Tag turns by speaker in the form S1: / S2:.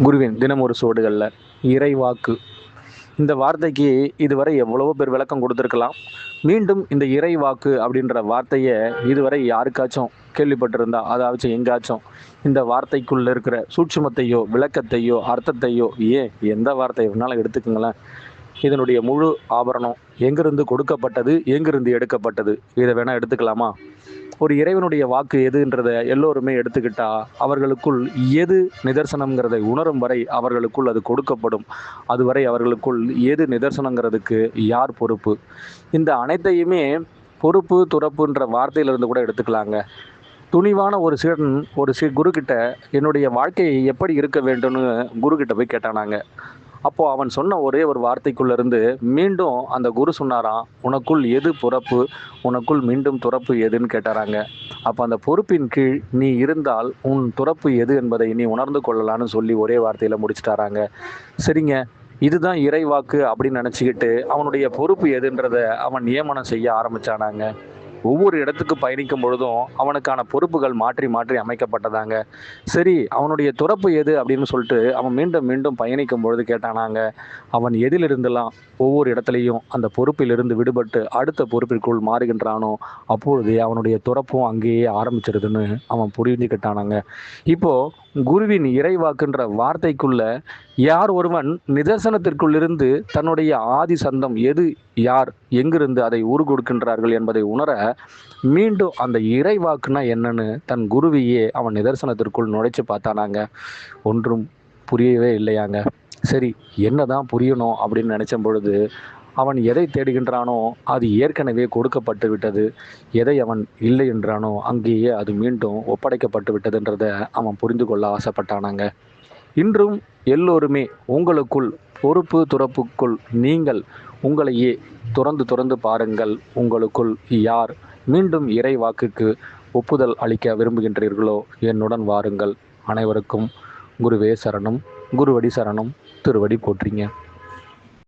S1: குருவின் தினம் ஒரு சுவடுகளில் இறைவாக்கு இந்த வார்த்தைக்கு இதுவரை எவ்வளவோ பேர் விளக்கம் கொடுத்துருக்கலாம். மீண்டும் இந்த இறைவாக்கு அப்படின்ற வார்த்தையை இதுவரை யாருக்காச்சும் கேள்விப்பட்டிருந்தா, அதாவது எங்காச்சும் இந்த வார்த்தைக்குள்ள இருக்கிற சூட்சுமத்தையோ விளக்கத்தையோ அர்த்தத்தையோ ஏன் எந்த வார்த்தை வேணாலும் எடுத்துக்கங்களேன், இதனுடைய முழு ஆபரணம் எங்கிருந்து கொடுக்கப்பட்டது, எங்கிருந்து எடுக்கப்பட்டது, இதை வேணால் எடுத்துக்கலாமா? ஒரு இறைவனுடைய வாக்கு எதுன்றதை எல்லோருமே எடுத்துக்கிட்டா அவர்களுக்குள் எது நிதர்சனம்ங்கிறதை உணரும் வரை அவர்களுக்குள் அது கொடுக்கப்படும். அதுவரை அவர்களுக்குள் எது நிதர்சனங்கிறதுக்கு யார் பொறுப்பு? இந்த அனைத்தையுமே பொறுப்பு துறப்புன்ற வார்த்தையிலிருந்து கூட எடுத்துக்கலாங்க. துணிவான ஒரு சீடன் குரு கிட்ட என்னுடைய வாழ்க்கையை எப்படி இருக்க வேண்டும்னு குரு கிட்ட போய் கேட்டானாங்க. அப்போ அவன் சொன்ன ஒரே ஒரு வார்த்தைக்குள்ள இருந்து மீண்டும் அந்த குரு சொன்னாராம், உனக்குள் எது பொறுப்பு, உனக்குள் மீண்டும் துறப்பு எதுன்னு கேட்டாராங்க. அப்போ அந்த பொறுப்பின் கீழ் நீ இருந்தால் உன் துறப்பு எது என்பதை நீ உணர்ந்து கொள்ளலான்னு சொல்லி ஒரே வார்த்தையில முடிச்சுட்டாராங்க. சரிங்க, இதுதான் இறைவாக்கு அப்படின்னு நினச்சிக்கிட்டு அவனுடைய பொறுப்பு எதுன்றத அவன் நியமனம் செய்ய ஆரம்பிச்சானாங்க. ஒவ்வொரு இடத்துக்கு பயணிக்கும் பொழுதும் அவனுக்கான பொறுப்புகள் மாற்றி மாற்றி அமைக்கப்பட்டதாங்க. சரி, அவனுடைய துறப்பு எது அப்படின்னு சொல்லிட்டு அவன் மீண்டும் மீண்டும் பயணிக்கும் பொழுது கேட்டானாங்க, அவன் எதிலிருந்தெல்லாம் ஒவ்வொரு இடத்துலையும் அந்த பொறுப்பிலிருந்து விடுபட்டு அடுத்த பொறுப்பிற்குள் மாறுகின்றானோ அப்பொழுதே அவனுடைய துறப்பும் அங்கேயே ஆரம்பிச்சிருதுன்னு அவன் புரிஞ்சுக்கிட்டானாங்க. இப்போ குருவின் இறைவாக்குன்ற வார்த்தைக்குள்ள யார் ஒருவன் நிதர்சனத்திற்குள்ளிருந்து தன்னுடைய ஆதி சந்தம் எது, யார் எங்கிருந்து அதை உரு கொடுக்கின்றார்கள் என்பதை உணர மீண்டும் அந்த இறைவாக்குனா என்னன்னு தன் குருவையே அவன் நிதர்சனத்திற்குள் நுழைச்சு பார்த்தானாங்க. ஒன்றும் புரியவே இல்லையாங்க. சரி, என்னதான் புரியணும் அப்படின்னு நினைச்ச பொழுது அவன் எதை தேடுகின்றானோ அது ஏற்கனவே கொடுக்கப்பட்டு விட்டது. எதை அவன் இல்லை என்றானோ அங்கேயே அது மீண்டும் ஒப்படைக்கப்பட்டு விட்டதுன்றதை அவன் புரிந்து கொள்ள ஆசைப்பட்டானாங்க. இன்றும் எல்லோருமே உங்களுக்குள் பொறுப்பு துறப்புக்குள் நீங்கள் உங்களையே துறந்து துறந்து பாருங்கள். உங்களுக்குள் யார் மீண்டும் இறை வாக்குக்கு ஒப்புதல் அளிக்க விரும்புகின்றீர்களோ என்னுடன் வாருங்கள். அனைவருக்கும் குருவே சரணம், குருவடி சரணம், திருவடி போற்றிங்க.